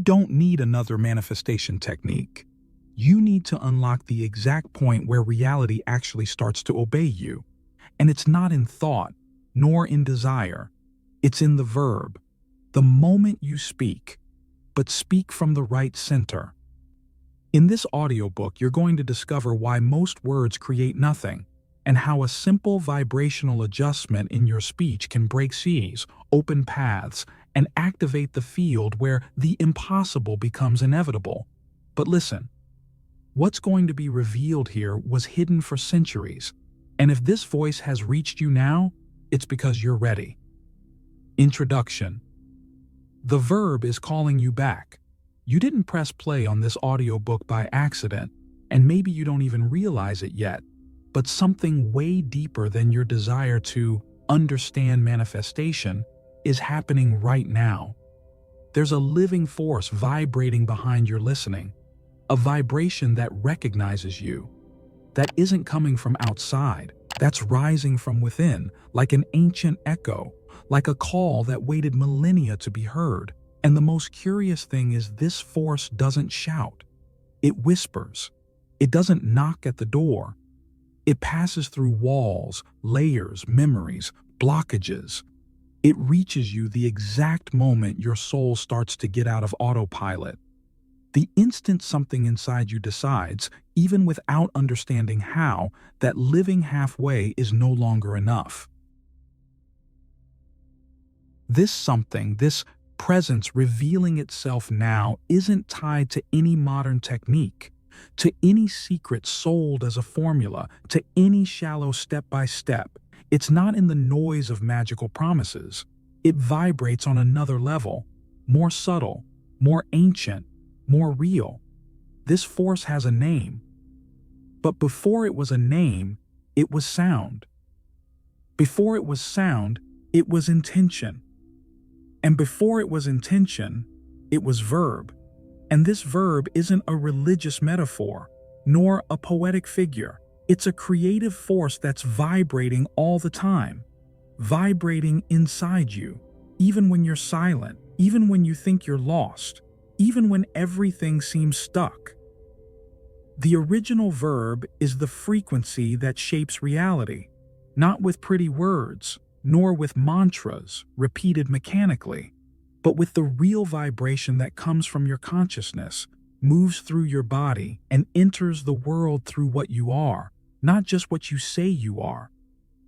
don't need another manifestation technique. You need to unlock the exact point where reality actually starts to obey you. And it's not in thought, nor in desire. It's in the verb. The moment you speak, but speak from the right center. In this audiobook, you're going to discover why most words create nothing, and how a simple vibrational adjustment in your speech can break seas, open paths, and activate the field where the impossible becomes inevitable. But listen, what's going to be revealed here was hidden for centuries, and if this voice has reached you now, it's because you're ready. Introduction. The verb is calling you back. You didn't press play on this audiobook by accident, and maybe you don't even realize it yet, but something way deeper than your desire to understand manifestation is happening right now. There's a living force vibrating behind your listening, a vibration that recognizes you, that isn't coming from outside, that's rising from within, like an ancient echo, like a call that waited millennia to be heard. And the most curious thing is this force doesn't shout. It whispers. It doesn't knock at the door. It passes through walls, layers, memories, blockages. It reaches you the exact moment your soul starts to get out of autopilot. The instant something inside you decides, even without understanding how, that living halfway is no longer enough. This something, this presence revealing itself now, isn't tied to any modern technique, to any secret sold as a formula, to any shallow step-by-step. It's not in the noise of magical promises. It vibrates on another level, more subtle, more ancient, more real. This force has a name. But before it was a name, it was sound. Before it was sound, it was intention. And before it was intention, it was verb. And this verb isn't a religious metaphor, nor a poetic figure. It's a creative force that's vibrating all the time, vibrating inside you, even when you're silent, even when you think you're lost, even when everything seems stuck. The original verb is the frequency that shapes reality, not with pretty words, nor with mantras repeated mechanically, but with the real vibration that comes from your consciousness, moves through your body, and enters the world through what you are, not just what you say you are.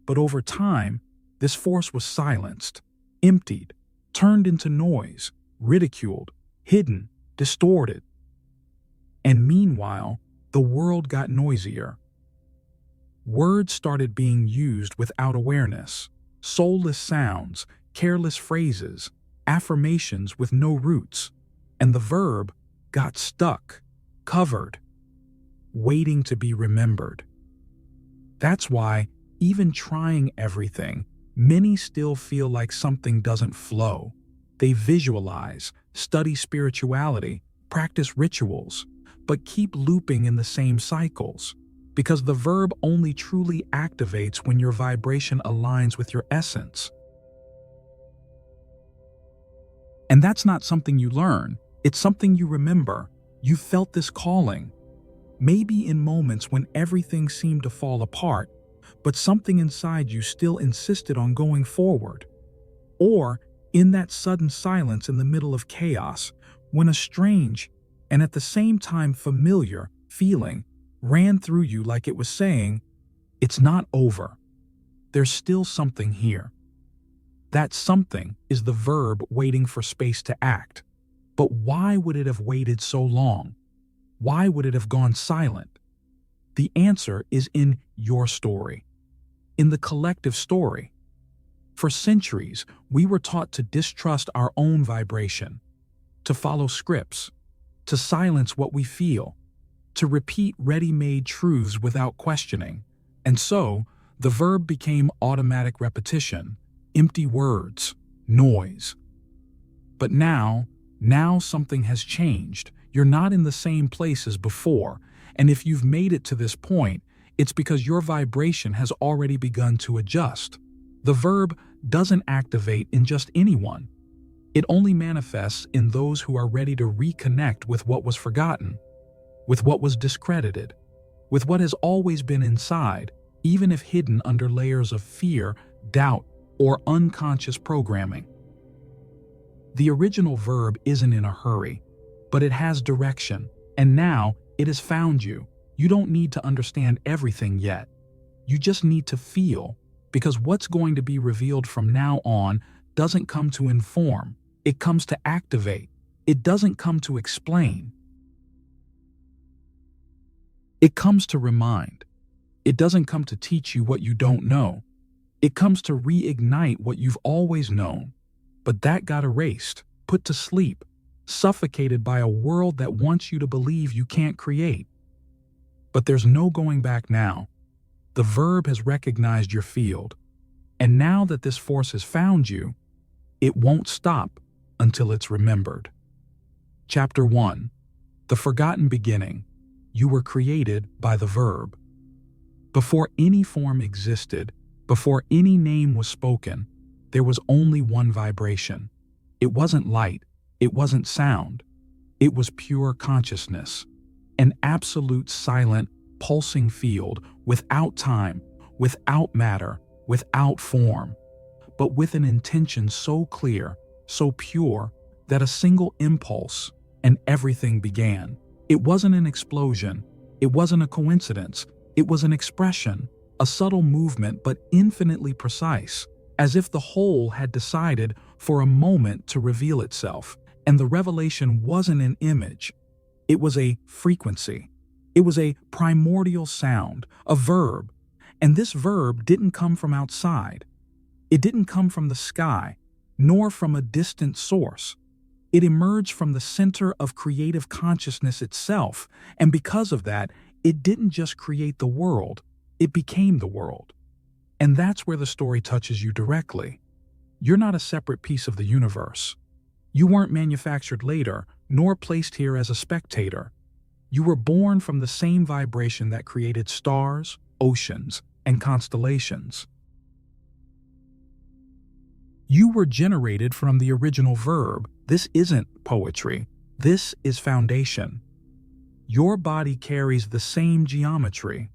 But over time, this force was silenced, emptied, turned into noise, ridiculed, hidden, distorted. And meanwhile, the world got noisier. Words started being used without awareness. Soulless sounds, careless phrases, affirmations with no roots, and the verb got stuck, covered, waiting to be remembered. That's why, even trying everything, many still feel like something doesn't flow. They visualize, study spirituality, practice rituals, but keep looping in the same cycles. Because the verb only truly activates when your vibration aligns with your essence. And that's not something you learn, it's something you remember. You felt this calling, maybe in moments when everything seemed to fall apart, but something inside you still insisted on going forward. Or in that sudden silence in the middle of chaos, when a strange, and at the same time familiar, feeling ran through you like it was saying, "It's not over. There's still something here." That something is the verb waiting for space to act. But why would it have waited so long? Why would it have gone silent? The answer is in your story, in the collective story. For centuries, we were taught to distrust our own vibration, to follow scripts, to silence what we feel, to repeat ready-made truths without questioning. And so, the verb became automatic repetition, empty words, noise. But now something has changed. You're not in the same place as before, and if you've made it to this point, it's because your vibration has already begun to adjust. The verb doesn't activate in just anyone. It only manifests in those who are ready to reconnect with what was forgotten, with what was discredited, with what has always been inside, even if hidden under layers of fear, doubt, or unconscious programming. The original verb isn't in a hurry, but it has direction, and now it has found you. You don't need to understand everything yet. You just need to feel, because what's going to be revealed from now on doesn't come to inform, it comes to activate. It doesn't come to explain. It comes to remind. It doesn't come to teach you what you don't know. It comes to reignite what you've always known. But that got erased, put to sleep, suffocated by a world that wants you to believe you can't create. But there's no going back now. The verb has recognized your field. And now that this force has found you, it won't stop until it's remembered. Chapter 1. The Forgotten Beginning. You were created by the verb. Before any form existed, before any name was spoken, there was only one vibration. It wasn't light, it wasn't sound. It was pure consciousness. An absolute silent, pulsing field without time, without matter, without form, but with an intention so clear, so pure, that a single impulse and everything began. It wasn't an explosion. It wasn't a coincidence. It was an expression, a subtle movement but infinitely precise, as if the whole had decided for a moment to reveal itself. And the revelation wasn't an image. It was a frequency. It was a primordial sound, a verb. And this verb didn't come from outside. It didn't come from the sky, nor from a distant source. It emerged from the center of creative consciousness itself, and because of that, it didn't just create the world, it became the world. And that's where the story touches you directly. You're not a separate piece of the universe. You weren't manufactured later, nor placed here as a spectator. You were born from the same vibration that created stars, oceans, and constellations. You were generated from the original verb. This isn't poetry. This is foundation. Your body carries the same geometry.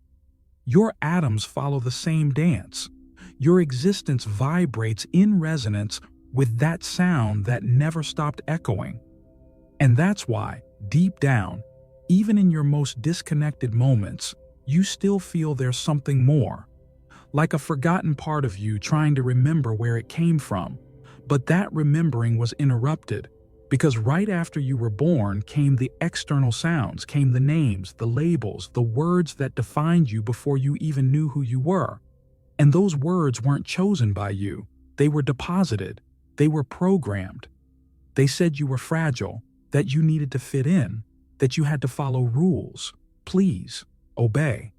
Your atoms follow the same dance. Your existence vibrates in resonance with that sound that never stopped echoing. And that's why, deep down, even in your most disconnected moments, you still feel there's something more. Like a forgotten part of you trying to remember where it came from. But that remembering was interrupted, because right after you were born came the external sounds, came the names, the labels, the words that defined you before you even knew who you were. And those words weren't chosen by you. They were deposited. They were programmed. They said you were fragile, that you needed to fit in, that you had to follow rules, please, obey.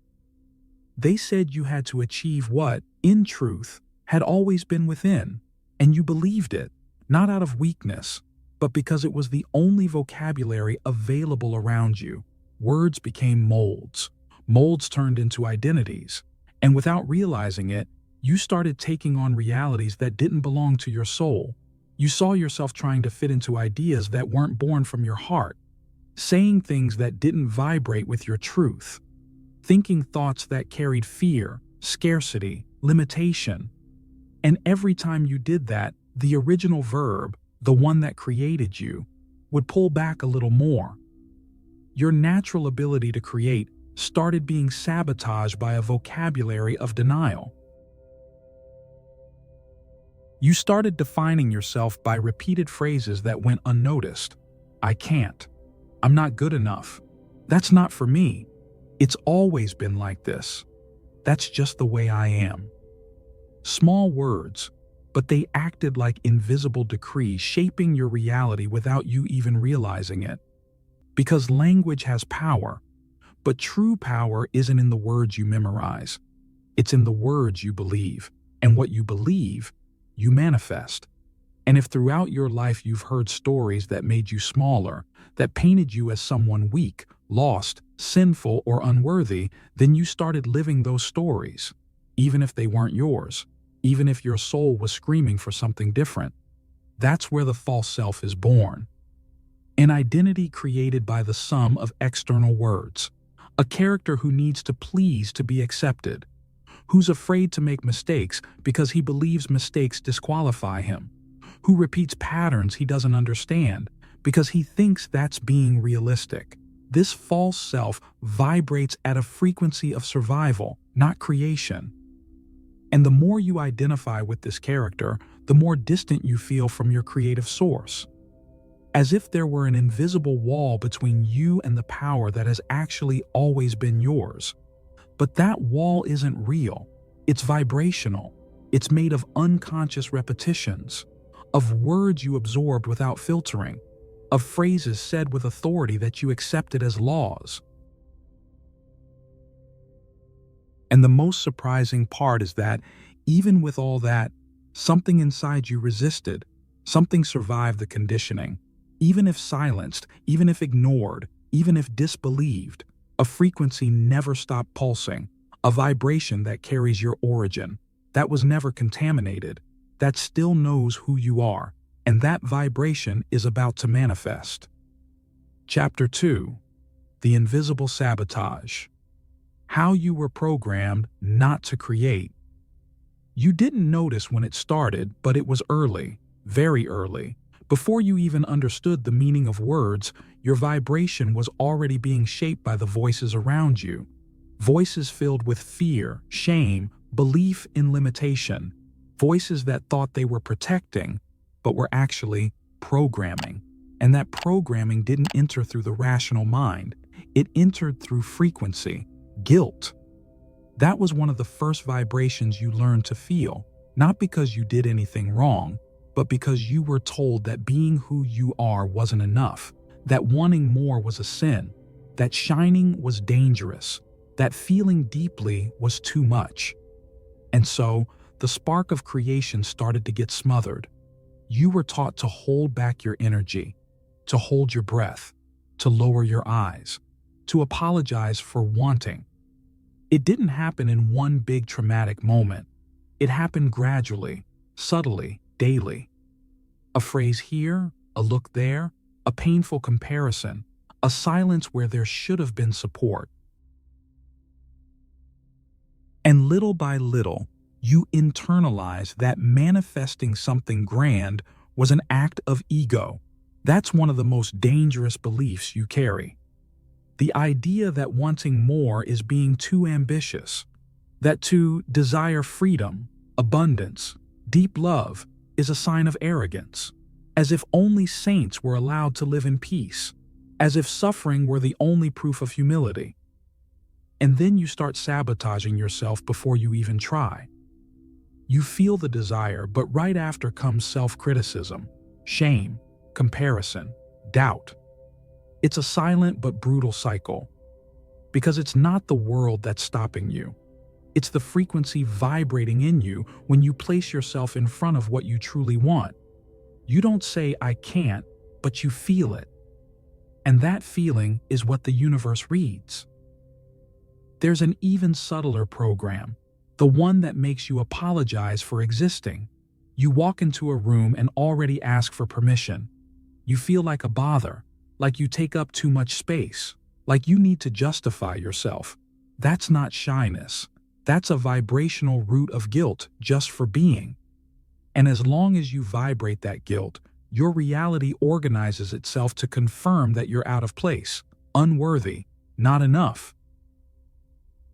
They said you had to achieve what, in truth, had always been within, and you believed it, not out of weakness, but because it was the only vocabulary available around you. Words became molds. Molds turned into identities. And without realizing it, you started taking on realities that didn't belong to your soul. You saw yourself trying to fit into ideas that weren't born from your heart, saying things that didn't vibrate with your truth, thinking thoughts that carried fear, scarcity, limitation. And every time you did that, the original verb, the one that created you, would pull back a little more. Your natural ability to create started being sabotaged by a vocabulary of denial. You started defining yourself by repeated phrases that went unnoticed. I can't. I'm not good enough. That's not for me. It's always been like this. That's just the way I am. Small words, but they acted like invisible decrees, shaping your reality without you even realizing it. Because language has power, but true power isn't in the words you memorize. It's in the words you believe, and what you believe, you manifest. And if throughout your life you've heard stories that made you smaller, that painted you as someone weak, lost, sinful, or unworthy, then you started living those stories, even if they weren't yours, even if your soul was screaming for something different. That's where the false self is born. An identity created by the sum of external words. A character who needs to please to be accepted. Who's afraid to make mistakes because he believes mistakes disqualify him. Who repeats patterns he doesn't understand because he thinks that's being realistic. This false self vibrates at a frequency of survival, not creation. And the more you identify with this character, the more distant you feel from your creative source. As if there were an invisible wall between you and the power that has actually always been yours. But that wall isn't real. It's vibrational. It's made of unconscious repetitions, of words you absorbed without filtering, of phrases said with authority that you accepted as laws. And the most surprising part is that, even with all that, something inside you resisted. Something survived the conditioning. Even if silenced, even if ignored, even if disbelieved, a frequency never stopped pulsing, a vibration that carries your origin, that was never contaminated, that still knows who you are, and that vibration is about to manifest. Chapter 2. The Invisible Sabotage. How you were programmed not to create. You didn't notice when it started, but it was early, very early. Before you even understood the meaning of words, your vibration was already being shaped by the voices around you. Voices filled with fear, shame, belief in limitation. Voices that thought they were protecting, but were actually programming. And that programming didn't enter through the rational mind. It entered through frequency, guilt. That was one of the first vibrations you learned to feel, not because you did anything wrong, but because you were told that being who you are wasn't enough, that wanting more was a sin, that shining was dangerous, that feeling deeply was too much. And so, the spark of creation started to get smothered. You were taught to hold back your energy, to hold your breath, to lower your eyes, to apologize for wanting. It didn't happen in one big traumatic moment. It happened gradually, subtly, daily. A phrase here, a look there, a painful comparison, a silence where there should have been support. And little by little, you internalize that manifesting something grand was an act of ego. That's one of the most dangerous beliefs you carry. The idea that wanting more is being too ambitious, that to desire freedom, abundance, deep love is a sign of arrogance, as if only saints were allowed to live in peace, as if suffering were the only proof of humility. And then you start sabotaging yourself before you even try. You feel the desire, but right after comes self-criticism, shame, comparison, doubt. It's a silent but brutal cycle, because it's not the world that's stopping you. It's the frequency vibrating in you when you place yourself in front of what you truly want. You don't say, "I can't," but you feel it. And that feeling is what the universe reads. There's an even subtler program, the one that makes you apologize for existing. You walk into a room and already ask for permission. You feel like a bother, like you take up too much space, like you need to justify yourself. That's not shyness. That's a vibrational root of guilt just for being. And as long as you vibrate that guilt, your reality organizes itself to confirm that you're out of place, unworthy, not enough.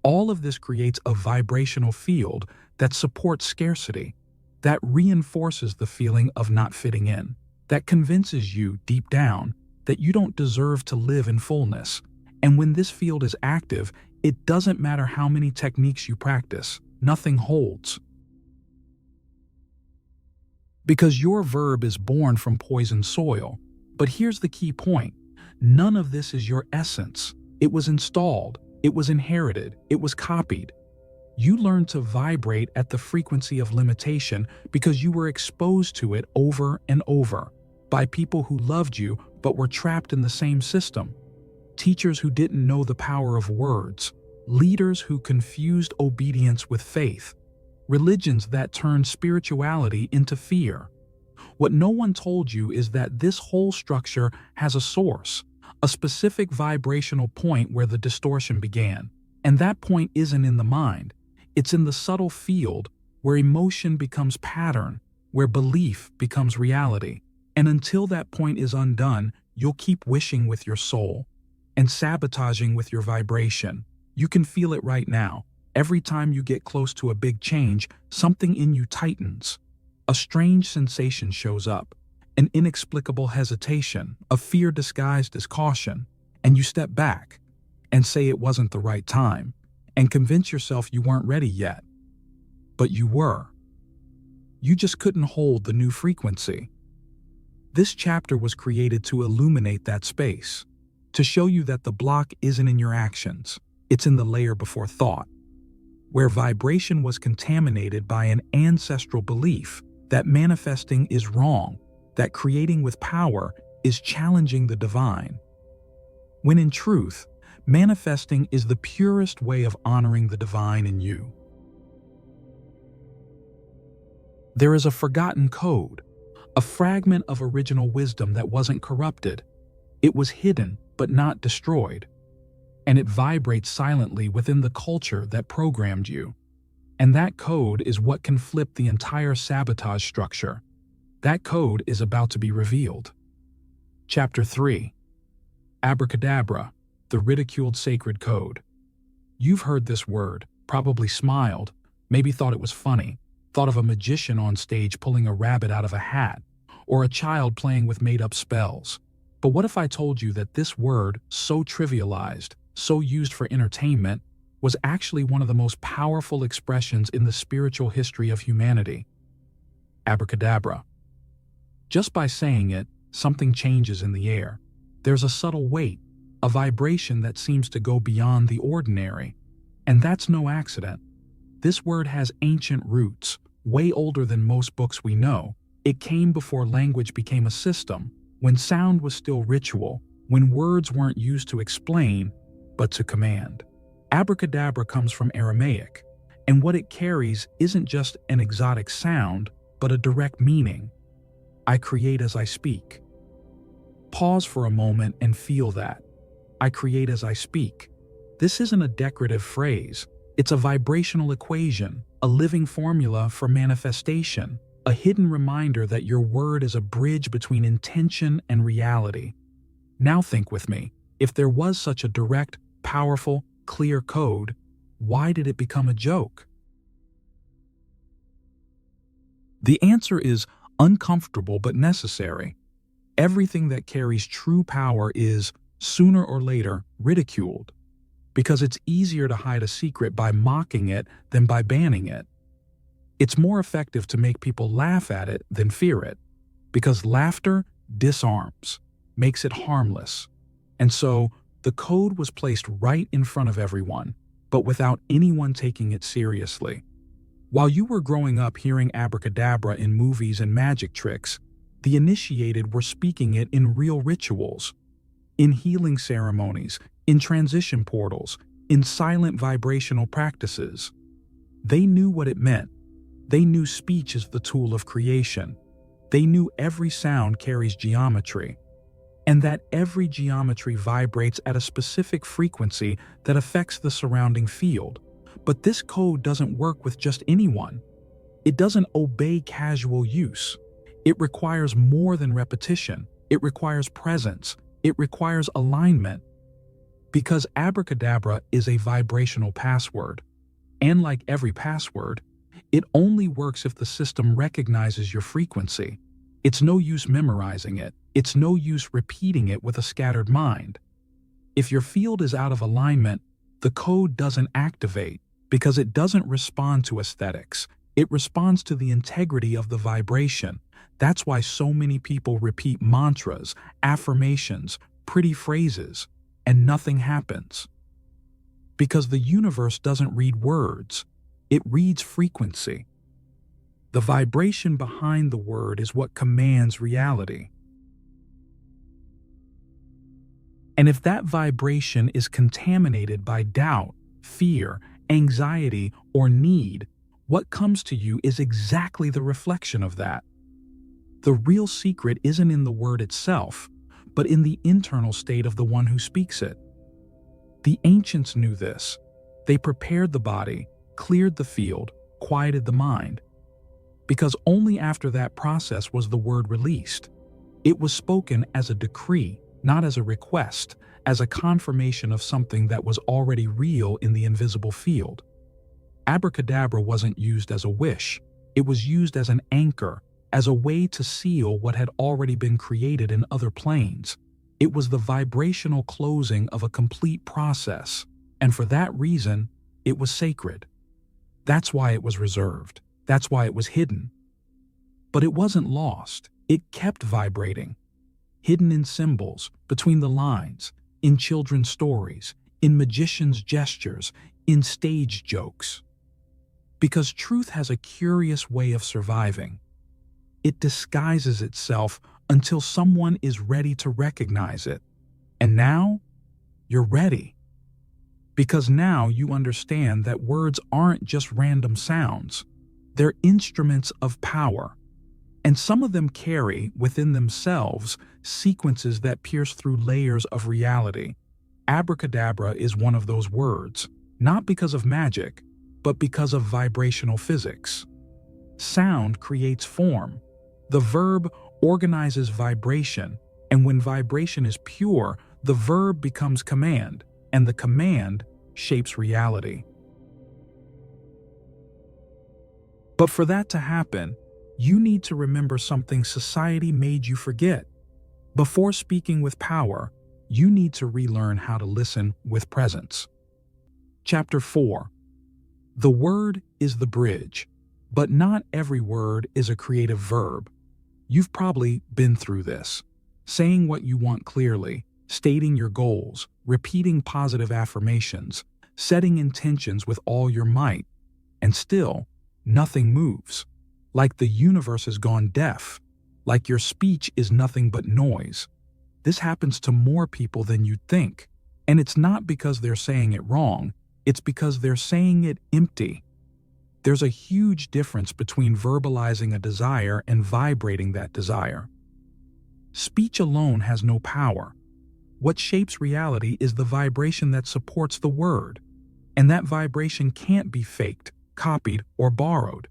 All of this creates a vibrational field that supports scarcity, that reinforces the feeling of not fitting in, that convinces you deep down that you don't deserve to live in fullness. And when this field is active, it doesn't matter how many techniques you practice, nothing holds. Because your verb is born from poisoned soil. But here's the key point. None of this is your essence. It was installed, it was inherited, it was copied. You learned to vibrate at the frequency of limitation because you were exposed to it over and over by people who loved you but were trapped in the same system. Teachers who didn't know the power of words, leaders who confused obedience with faith, religions that turned spirituality into fear. What no one told you is that this whole structure has a source, a specific vibrational point where the distortion began. And that point isn't in the mind. It's in the subtle field where emotion becomes pattern, where belief becomes reality. And until that point is undone, you'll keep wishing with your soul and sabotaging with your vibration. You can feel it right now. Every time you get close to a big change, something in you tightens. A strange sensation shows up, an inexplicable hesitation, a fear disguised as caution, and you step back and say it wasn't the right time, and convince yourself you weren't ready yet. But you were. You just couldn't hold the new frequency. This chapter was created to illuminate that space, to show you that the block isn't in your actions, it's in the layer before thought, where vibration was contaminated by an ancestral belief that manifesting is wrong, that creating with power is challenging the divine. When in truth, manifesting is the purest way of honoring the divine in you. There is a forgotten code, a fragment of original wisdom that wasn't corrupted. It was hidden but not destroyed, and it vibrates silently within the culture that programmed you. And that code is what can flip the entire sabotage structure. That code is about to be revealed. Chapter 3. Abracadabra, the ridiculed sacred code. You've heard this word, probably smiled, maybe thought it was funny, thought of a magician on stage pulling a rabbit out of a hat, or a child playing with made-up spells. But what if I told you that this word, so trivialized, so used for entertainment, was actually one of the most powerful expressions in the spiritual history of humanity? Abracadabra. Just by saying it, something changes in the air. There's a subtle weight, a vibration that seems to go beyond the ordinary. And that's no accident. This word has ancient roots, way older than most books we know. It came before language became a system, when sound was still ritual, when words weren't used to explain, but to command. Abracadabra comes from Aramaic, and what it carries isn't just an exotic sound, but a direct meaning. I create as I speak. Pause for a moment and feel that. I create as I speak. This isn't a decorative phrase. It's a vibrational equation, a living formula for manifestation, a hidden reminder that your word is a bridge between intention and reality. Now think with me. If there was such a direct, powerful, clear code, why did it become a joke? The answer is uncomfortable but necessary. Everything that carries true power is, sooner or later, ridiculed, because it's easier to hide a secret by mocking it than by banning it. It's more effective to make people laugh at it than fear it, because laughter disarms, makes it harmless. And so, the code was placed right in front of everyone, but without anyone taking it seriously. While you were growing up hearing abracadabra in movies and magic tricks, the initiated were speaking it in real rituals, in healing ceremonies, in transition portals, in silent vibrational practices. They knew what it meant. They knew speech is the tool of creation. They knew every sound carries geometry, and that every geometry vibrates at a specific frequency that affects the surrounding field. But this code doesn't work with just anyone. It doesn't obey casual use. It requires more than repetition. It requires presence. It requires alignment. Because abracadabra is a vibrational password, and like every password, it only works if the system recognizes your frequency. It's no use memorizing it. It's no use repeating it with a scattered mind. If your field is out of alignment, the code doesn't activate because it doesn't respond to aesthetics. It responds to the integrity of the vibration. That's why so many people repeat mantras, affirmations, pretty phrases, and nothing happens. Because the universe doesn't read words, it reads frequency. The vibration behind the word is what commands reality. And if that vibration is contaminated by doubt, fear, anxiety, or need, what comes to you is exactly the reflection of that. The real secret isn't in the word itself, but in the internal state of the one who speaks it. The ancients knew this. They prepared the body, cleared the field, quieted the mind. Because only after that process was the word released. It was spoken as a decree, not as a request, as a confirmation of something that was already real in the invisible field. Abracadabra wasn't used as a wish. It was used as an anchor, as a way to seal what had already been created in other planes. It was the vibrational closing of a complete process, and for that reason, it was sacred. That's why it was reserved. That's why it was hidden. But it wasn't lost. It kept vibrating. Hidden in symbols, between the lines, in children's stories, in magicians' gestures, in stage jokes. Because truth has a curious way of surviving. It disguises itself until someone is ready to recognize it. And now, you're ready. Because now you understand that words aren't just random sounds. They're instruments of power. And some of them carry, within themselves, sequences that pierce through layers of reality. Abracadabra is one of those words, not because of magic, but because of vibrational physics. Sound creates form. The verb organizes vibration, and when vibration is pure, the verb becomes command, and the command shapes reality. But for that to happen, you need to remember something society made you forget. Before speaking with power, you need to relearn how to listen with presence. Chapter 4. The word is the bridge, but not every word is a creative verb. You've probably been through this. Saying what you want clearly, stating your goals, repeating positive affirmations, setting intentions with all your might, and still, nothing moves. Like the universe has gone deaf, like your speech is nothing but noise. This happens to more people than you'd think, and it's not because they're saying it wrong, it's because they're saying it empty. There's a huge difference between verbalizing a desire and vibrating that desire. Speech alone has no power. What shapes reality is the vibration that supports the word, and that vibration can't be faked, copied, or borrowed.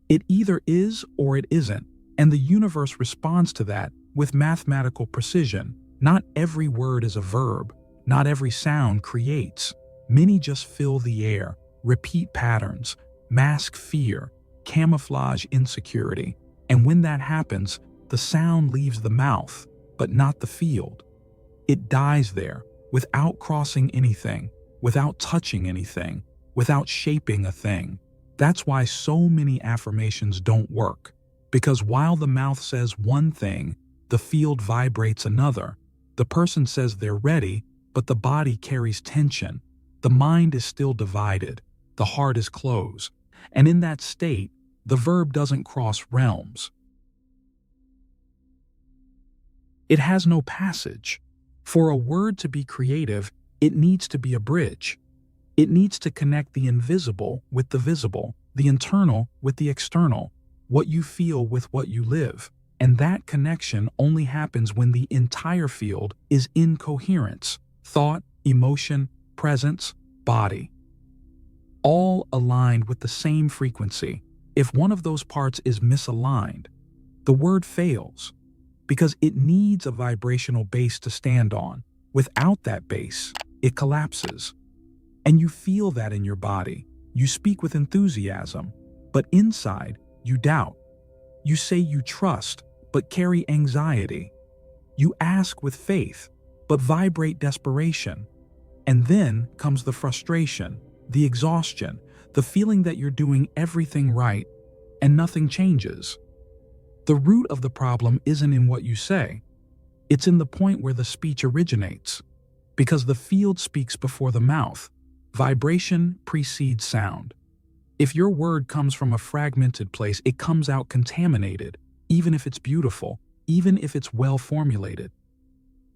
It either is or it isn't, and the universe responds to that with mathematical precision. Not every word is a verb, not every sound creates. Many just fill the air, repeat patterns, mask fear, camouflage insecurity, and when that happens, the sound leaves the mouth, but not the field. It dies there, without crossing anything, without touching anything, without shaping a thing. That's why so many affirmations don't work, because while the mouth says one thing, the field vibrates another. The person says they're ready, but the body carries tension. The mind is still divided, the heart is closed, and in that state, the verb doesn't cross realms. It has no passage. For a word to be creative, it needs to be a bridge. It needs to connect the invisible with the visible, the internal with the external, what you feel with what you live. And that connection only happens when the entire field is in coherence: thought, emotion, presence, body. All aligned with the same frequency. If one of those parts is misaligned, the word fails, because it needs a vibrational base to stand on. Without that base, it collapses. And you feel that in your body. You speak with enthusiasm, but inside, you doubt. You say you trust, but carry anxiety. You ask with faith, but vibrate desperation. And then comes the frustration, the exhaustion, the feeling that you're doing everything right and nothing changes. The root of the problem isn't in what you say. It's in the point where the speech originates. Because the field speaks before the mouth. Vibration precedes sound. If your word comes from a fragmented place, it comes out contaminated, even if it's beautiful, even if it's well formulated.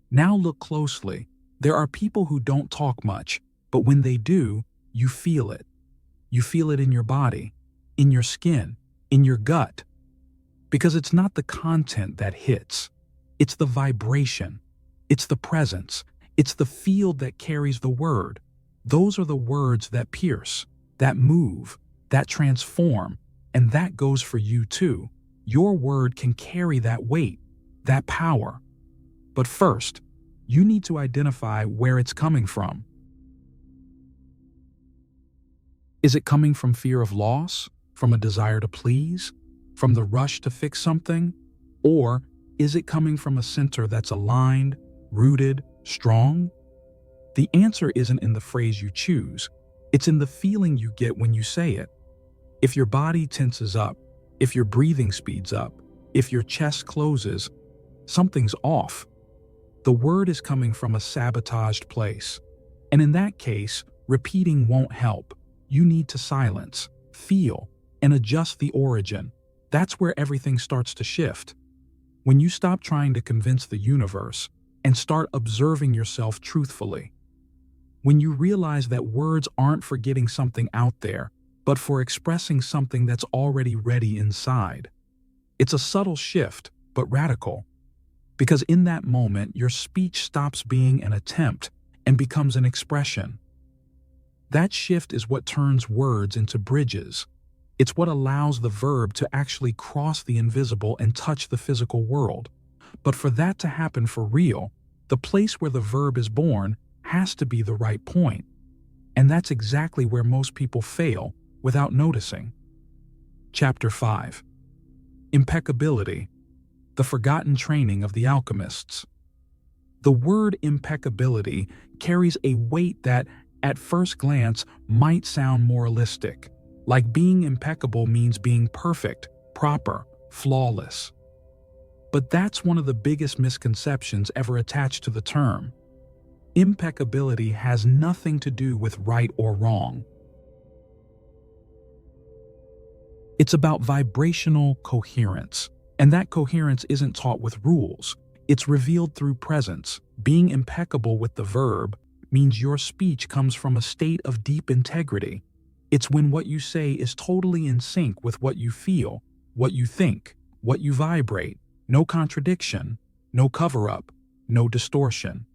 Now look closely. There are people who don't talk much, but when they do, you feel it. You feel it in your body, in your skin, in your gut. Because it's not the content that hits. It's the vibration. It's the presence. It's the field that carries the word. Those are the words that pierce, that move, that transform, and that goes for you too. Your word can carry that weight, that power. But first, you need to identify where it's coming from. Is it coming from fear of loss? From a desire to please? From the rush to fix something? Or is it coming from a center that's aligned, rooted, strong? The answer isn't in the phrase you choose. It's in the feeling you get when you say it. If your body tenses up, if your breathing speeds up, if your chest closes, something's off. The word is coming from a sabotaged place. And in that case, repeating won't help. You need to silence, feel, and adjust the origin. That's where everything starts to shift. When you stop trying to convince the universe and start observing yourself truthfully. When you realize that words aren't for getting something out there, but for expressing something that's already ready inside. It's a subtle shift, but radical. Because in that moment, your speech stops being an attempt and becomes an expression. That shift is what turns words into bridges. It's what allows the verb to actually cross the invisible and touch the physical world. But for that to happen for real, the place where the verb is born has to be the right point. And that's exactly where most people fail without noticing. Chapter 5. Impeccability, the forgotten training of the alchemists. The word impeccability carries a weight that, at first glance, might sound moralistic. Like being impeccable means being perfect, proper, flawless. But that's one of the biggest misconceptions ever attached to the term. Impeccability has nothing to do with right or wrong. It's about vibrational coherence, and that coherence isn't taught with rules. It's revealed through presence. Being impeccable with the verb means your speech comes from a state of deep integrity. It's when what you say is totally in sync with what you feel, what you think, what you vibrate. No contradiction, no cover-up, no distortion.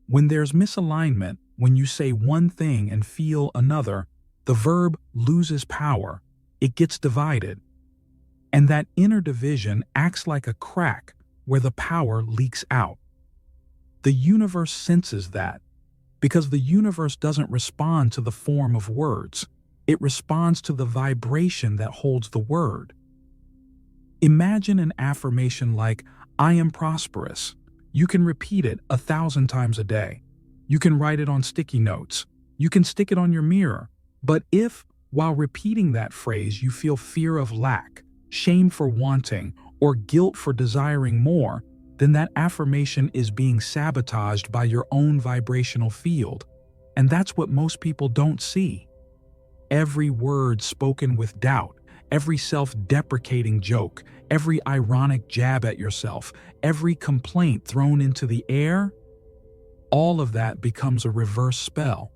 When there's misalignment, when you say one thing and feel another, the verb loses power. It gets divided. And that inner division acts like a crack where the power leaks out. The universe senses that, because the universe doesn't respond to the form of words. It responds to the vibration that holds the word. Imagine an affirmation like, "I am prosperous." You can repeat it 1,000 times a day. You can write it on sticky notes. You can stick it on your mirror. But if, while repeating that phrase, you feel fear of lack, shame for wanting, or guilt for desiring more, then that affirmation is being sabotaged by your own vibrational field. And that's what most people don't see. Every word spoken with doubt, every self-deprecating joke, every ironic jab at yourself, every complaint thrown into the air, all of that becomes a reverse spell.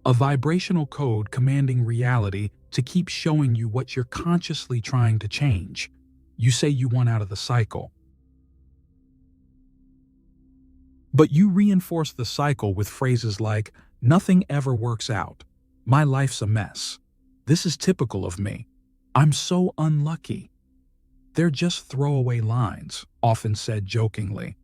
A vibrational code commanding reality to keep showing you what you're consciously trying to change. You say you want out of the cycle. But you reinforce the cycle with phrases like, "Nothing ever works out. My life's a mess. This is typical of me. I'm so unlucky." They're just throwaway lines, often said jokingly.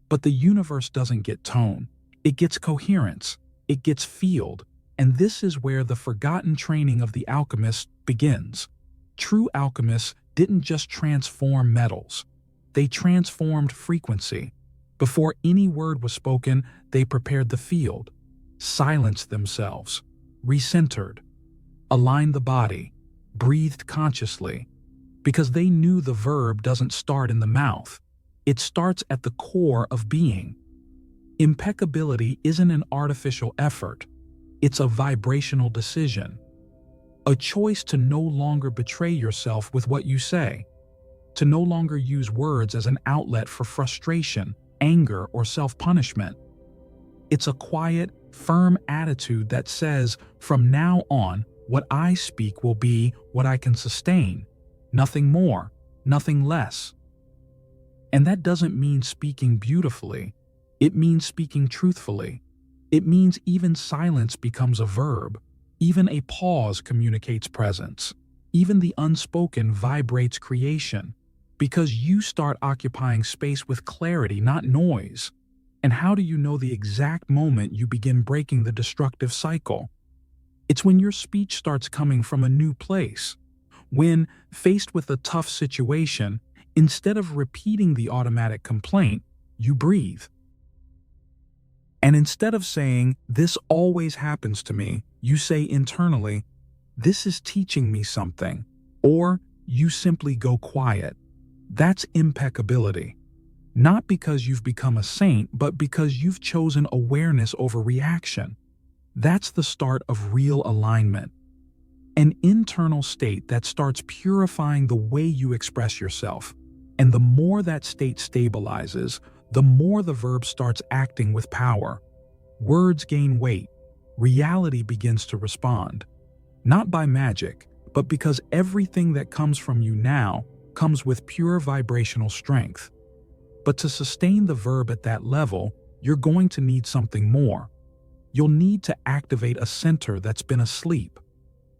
But the universe doesn't get tone. It gets coherence. It gets field. And this is where the forgotten training of the alchemists begins. True alchemists didn't just transform metals. They transformed frequency. Before any word was spoken, they prepared the field, silenced themselves, recentered, aligned the body, breathed consciously, because they knew the verb doesn't start in the mouth. It starts at the core of being. Impeccability isn't an artificial effort. It's a vibrational decision. A choice to no longer betray yourself with what you say, to no longer use words as an outlet for frustration, anger, or self-punishment. It's a quiet, firm attitude that says, from now on, what I speak will be what I can sustain. Nothing more, nothing less. And that doesn't mean speaking beautifully. It means speaking truthfully. It means even silence becomes a verb. Even a pause communicates presence. Even the unspoken vibrates creation, because you start occupying space with clarity, not noise. And how do you know the exact moment you begin breaking the destructive cycle? It's when your speech starts coming from a new place. When, faced with a tough situation, instead of repeating the automatic complaint, you breathe. And instead of saying, "This always happens to me," you say internally, "This is teaching me something," or you simply go quiet. That's impeccability. Not because you've become a saint, but because you've chosen awareness over reaction. That's the start of real alignment. An internal state that starts purifying the way you express yourself. And the more that state stabilizes, the more the verb starts acting with power. Words gain weight. Reality begins to respond. Not by magic, but because everything that comes from you now comes with pure vibrational strength. But to sustain the verb at that level, you're going to need something more. You'll need to activate a center that's been asleep,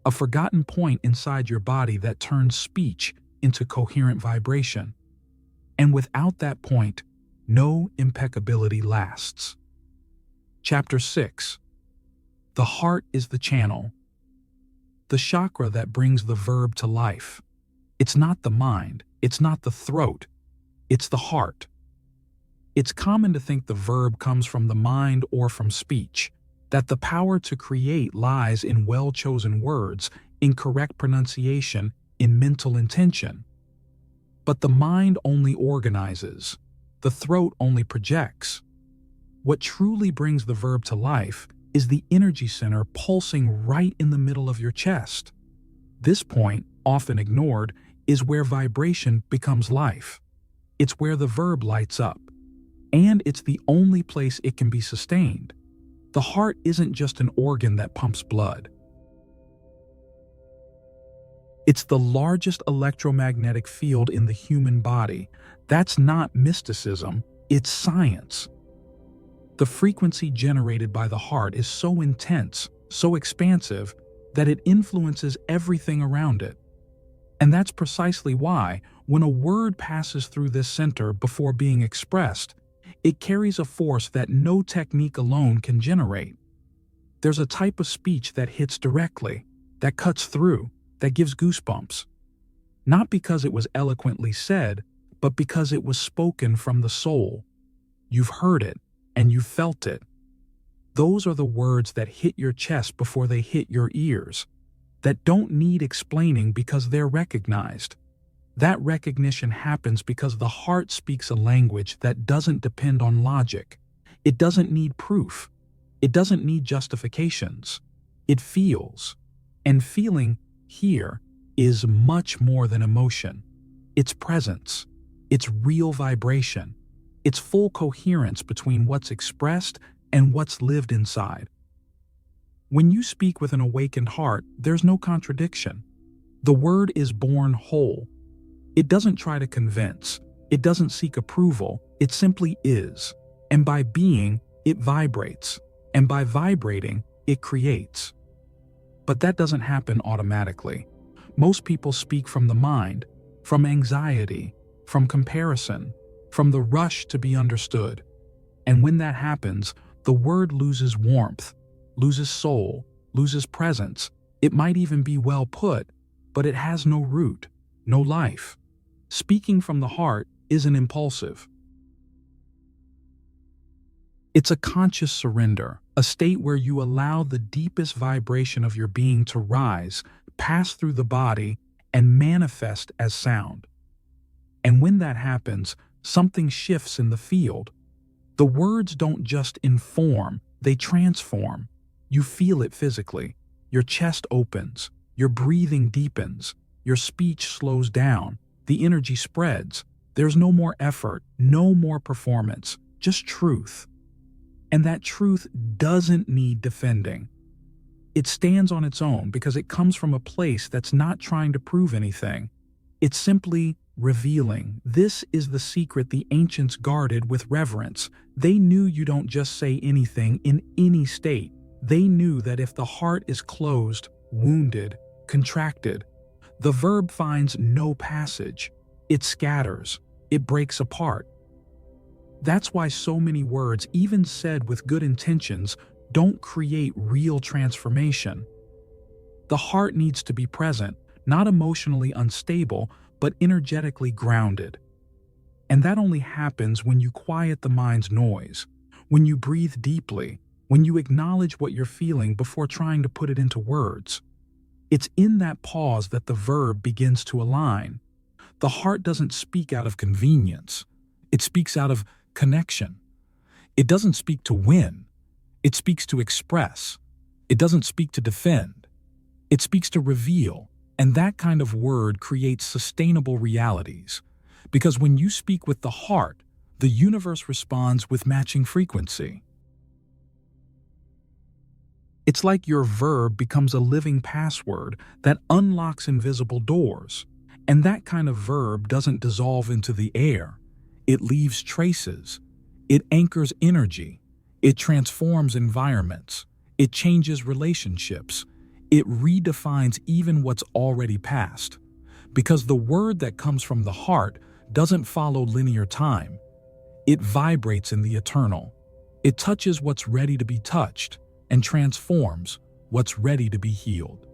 a forgotten point inside your body that turns speech into coherent vibration. And without that point, no impeccability lasts. Chapter 6. The heart is the channel. The chakra that brings the verb to life. It's not the mind, it's not the throat, it's the heart. It's common to think the verb comes from the mind or from speech, that the power to create lies in well-chosen words, in correct pronunciation, in mental intention. But the mind only organizes, the throat only projects. What truly brings the verb to life is the energy center pulsing right in the middle of your chest. This point, often ignored, is where vibration becomes life. It's where the verb lights up. And it's the only place it can be sustained. The heart isn't just an organ that pumps blood. It's the largest electromagnetic field in the human body. That's not mysticism, it's science. The frequency generated by the heart is so intense, so expansive, that it influences everything around it. And that's precisely why, when a word passes through this center before being expressed, it carries a force that no technique alone can generate. There's a type of speech that hits directly, that cuts through, that gives goosebumps. Not because it was eloquently said, but because it was spoken from the soul. You've heard it, and you felt it. Those are the words that hit your chest before they hit your ears, that don't need explaining because they're recognized. That recognition happens because the heart speaks a language that doesn't depend on logic. It doesn't need proof. It doesn't need justifications. It feels. And feeling, here, is much more than emotion. It's presence. It's real vibration. It's full coherence between what's expressed and what's lived inside. When you speak with an awakened heart, there's no contradiction. The word is born whole. It doesn't try to convince. It doesn't seek approval. It simply is. And by being, it vibrates. And by vibrating, it creates. But that doesn't happen automatically. Most people speak from the mind, from anxiety, from comparison, from the rush to be understood. And when that happens, the word loses warmth, loses soul, loses presence. It might even be well put, but it has no root, no life. Speaking from the heart isn't impulsive. It's a conscious surrender, a state where you allow the deepest vibration of your being to rise, pass through the body, and manifest as sound. And when that happens, something shifts in the field. The words don't just inform, they transform. You feel it physically. Your chest opens, your breathing deepens, your speech slows down, the energy spreads. There's no more effort, no more performance, just truth. And that truth doesn't need defending. It stands on its own because it comes from a place that's not trying to prove anything. It's simply revealing. This is the secret the ancients guarded with reverence. They knew you don't just say anything in any state. They knew that if the heart is closed, wounded, contracted, the verb finds no passage. It scatters. It breaks apart. That's why so many words, even said with good intentions, don't create real transformation. The heart needs to be present, not emotionally unstable, but energetically grounded. And that only happens when you quiet the mind's noise, when you breathe deeply, when you acknowledge what you're feeling before trying to put it into words. It's in that pause that the verb begins to align. The heart doesn't speak out of convenience. It speaks out of connection. It doesn't speak to win. It speaks to express. It doesn't speak to defend. It speaks to reveal. And that kind of word creates sustainable realities. Because when you speak with the heart, the universe responds with matching frequency. It's like your verb becomes a living password that unlocks invisible doors. And that kind of verb doesn't dissolve into the air. It leaves traces. It anchors energy. It transforms environments. It changes relationships. It redefines even what's already past. Because the word that comes from the heart doesn't follow linear time. It vibrates in the eternal. It touches what's ready to be touched and transforms what's ready to be healed.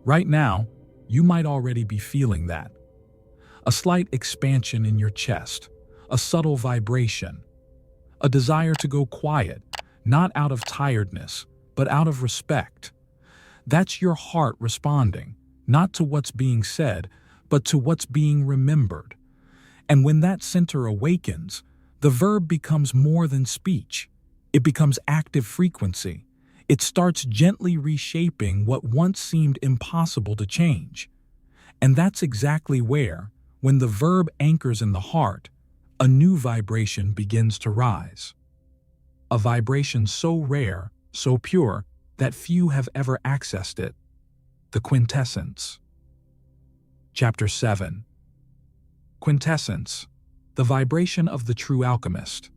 Right now, you might already be feeling that. A slight expansion in your chest, a subtle vibration, a desire to go quiet, not out of tiredness, but out of respect. That's your heart responding, not to what's being said, but to what's being remembered. And when that center awakens, the verb becomes more than speech. It becomes active frequency. It starts gently reshaping what once seemed impossible to change. And that's exactly where, when the verb anchors in the heart, a new vibration begins to rise. A vibration so rare, so pure, that few have ever accessed it. The Quintessence. Chapter 7. Quintessence, the vibration of the true alchemist.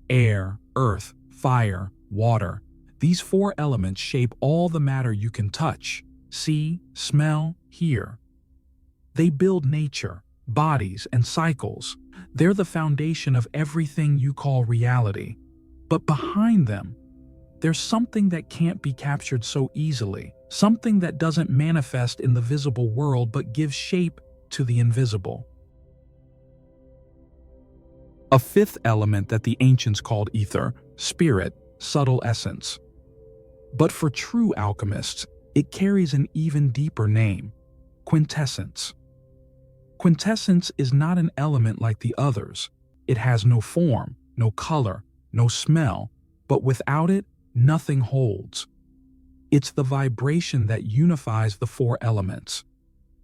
Air, earth, fire, water. These four elements shape all the matter you can touch, see, smell, hear. They build nature, bodies, and cycles. They're the foundation of everything you call reality. But behind them, there's something that can't be captured so easily, something that doesn't manifest in the visible world but gives shape to the invisible. A fifth element that the ancients called ether, spirit, subtle essence. But for true alchemists, it carries an even deeper name, quintessence. Quintessence is not an element like the others. It has no form, no color, no smell, but without it, nothing holds. It's the vibration that unifies the four elements.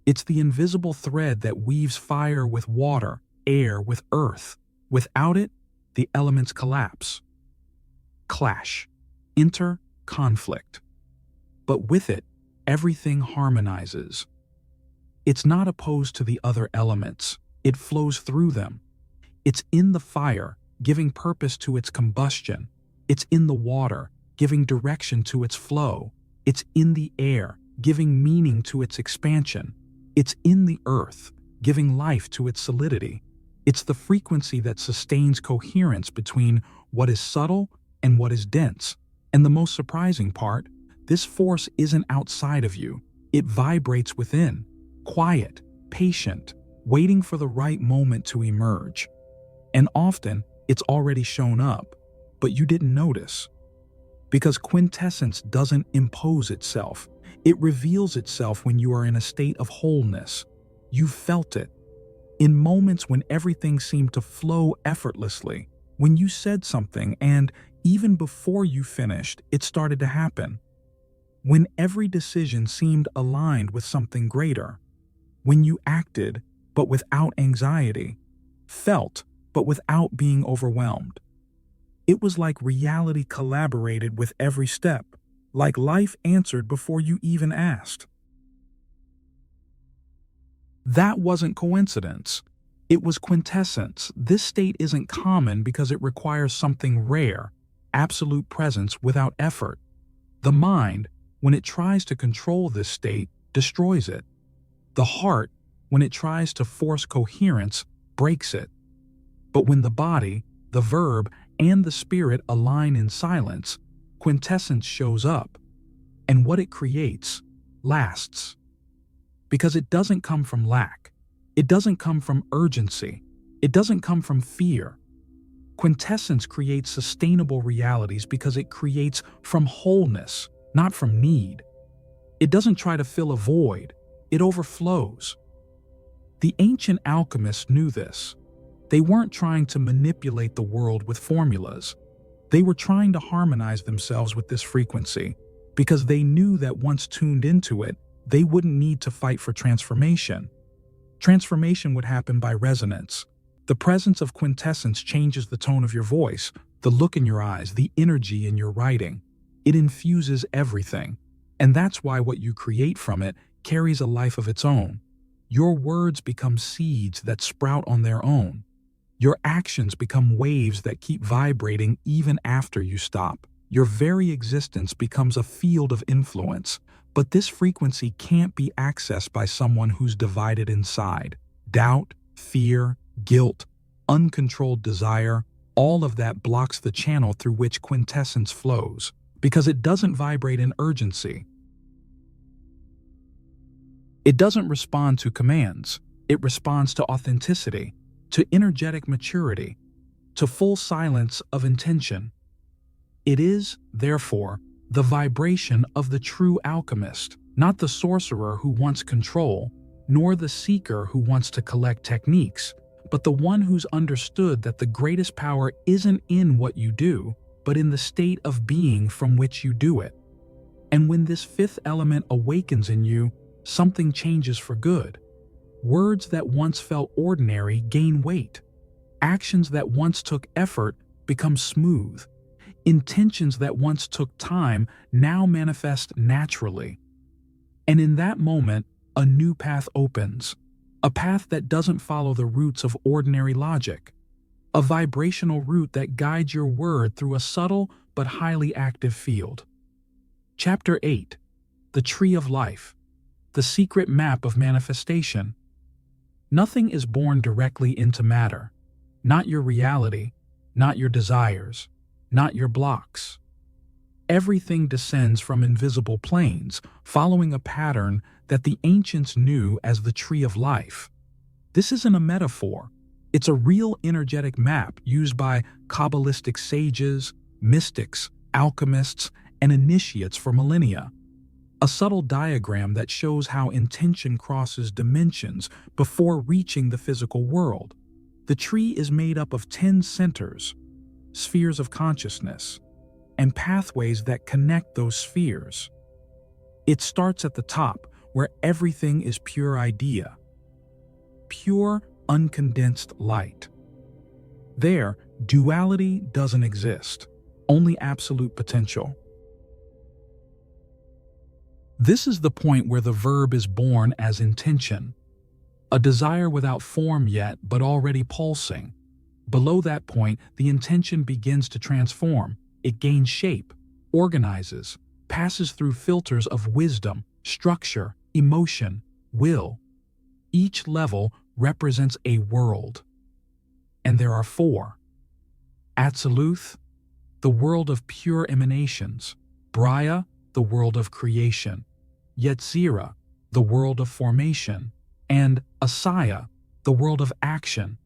It's the invisible thread that weaves fire with water, air with earth. Without it, the elements collapse. Clash. Enter conflict. But with it, everything harmonizes. It's not opposed to the other elements. It flows through them. It's in the fire, giving purpose to its combustion. It's in the water, giving direction to its flow. It's in the air, giving meaning to its expansion. It's in the earth, giving life to its solidity. It's the frequency that sustains coherence between what is subtle and what is dense. And the most surprising part, this force isn't outside of you. It vibrates within, quiet, patient, waiting for the right moment to emerge. And often, it's already shown up, but you didn't notice. Because quintessence doesn't impose itself. It reveals itself when you are in a state of wholeness. You've felt it. In moments when everything seemed to flow effortlessly, when you said something and, even before you finished, it started to happen. When every decision seemed aligned with something greater. When you acted, but without anxiety. Felt, but without being overwhelmed. It was like reality collaborated with every step, like life answered before you even asked. That wasn't coincidence. It was quintessence. This state isn't common because it requires something rare, absolute presence without effort. The mind, when it tries to control this state, destroys it. The heart, when it tries to force coherence, breaks it. But when the body, the verb, and the spirit align in silence, quintessence shows up. And what it creates lasts. Because it doesn't come from lack. It doesn't come from urgency. It doesn't come from fear. Quintessence creates sustainable realities because it creates from wholeness, not from need. It doesn't try to fill a void. It overflows. The ancient alchemists knew this. They weren't trying to manipulate the world with formulas. They were trying to harmonize themselves with this frequency because they knew that once tuned into it, they wouldn't need to fight for transformation. Transformation would happen by resonance. The presence of quintessence changes the tone of your voice, the look in your eyes, the energy in your writing. It infuses everything. And that's why what you create from it carries a life of its own. Your words become seeds that sprout on their own. Your actions become waves that keep vibrating even after you stop. Your very existence becomes a field of influence. But this frequency can't be accessed by someone who's divided inside. Doubt, fear, guilt, uncontrolled desire, all of that blocks the channel through which quintessence flows, because it doesn't vibrate in urgency. It doesn't respond to commands. It responds to authenticity, to energetic maturity, to full silence of intention. It is, therefore, the vibration of the true alchemist, not the sorcerer who wants control, nor the seeker who wants to collect techniques, but the one who's understood that the greatest power isn't in what you do, but in the state of being from which you do it. And when this fifth element awakens in you, something changes for good. Words that once felt ordinary gain weight. Actions that once took effort become smooth. Intentions that once took time now manifest naturally. And in that moment, a new path opens. A path that doesn't follow the roots of ordinary logic. A vibrational route that guides your word through a subtle but highly active field. Chapter 8. The Tree of Life. The Secret Map of Manifestation. Nothing is born directly into matter. Not your reality, not your desires, not your blocks. Everything descends from invisible planes, following a pattern that the ancients knew as the Tree of Life. This isn't a metaphor. It's a real energetic map used by Kabbalistic sages, mystics, alchemists, and initiates for millennia. A subtle diagram that shows how intention crosses dimensions before reaching the physical world. The tree is made up of 10 centers, spheres of consciousness, and pathways that connect those spheres. It starts at the top, where everything is pure idea. Pure, uncondensed light. There, duality doesn't exist, only absolute potential. This is the point where the verb is born as intention, a desire without form yet but already pulsing. Below that point, the intention begins to transform. It gains shape, organizes, passes through filters of wisdom, structure, emotion, will. Each level represents a world. And there are 4. Atziluth, the world of pure emanations. Braya, the world of creation. Yetzirah, the world of formation. And Asaya, the world of action,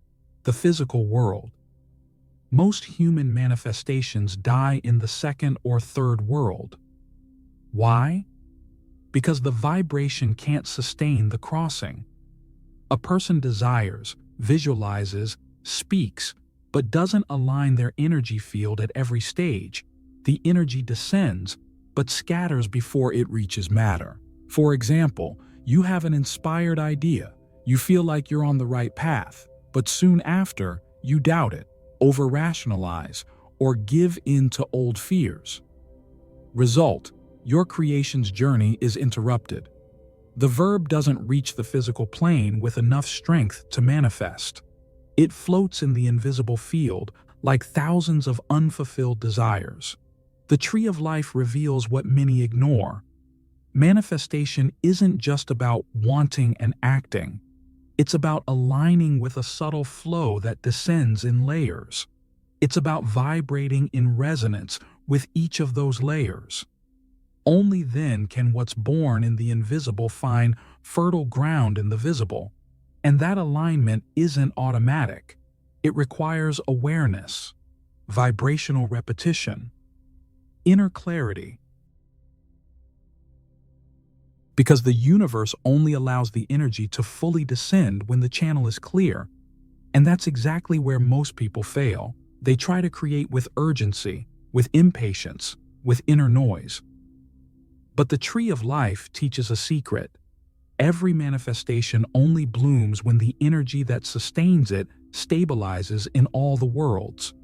the physical world. Most human manifestations die in the 2nd or 3rd world. Why? Because the vibration can't sustain the crossing. A person desires, visualizes, speaks, but doesn't align their energy field at every stage. The energy descends, but scatters before it reaches matter. For example, you have an inspired idea. You feel like you're on the right path, but soon after, you doubt it, over-rationalize, or give in to old fears. Result: your creation's journey is interrupted. The verb doesn't reach the physical plane with enough strength to manifest. It floats in the invisible field like thousands of unfulfilled desires. The tree of life reveals what many ignore. Manifestation isn't just about wanting and acting. It's about aligning with a subtle flow that descends in layers. It's about vibrating in resonance with each of those layers. Only then can what's born in the invisible find fertile ground in the visible. And that alignment isn't automatic. It requires awareness, vibrational repetition, inner clarity. Because the universe only allows the energy to fully descend when the channel is clear. And that's exactly where most people fail. They try to create with urgency, with impatience, with inner noise. But the tree of life teaches a secret. Every manifestation only blooms when the energy that sustains it stabilizes in all the worlds.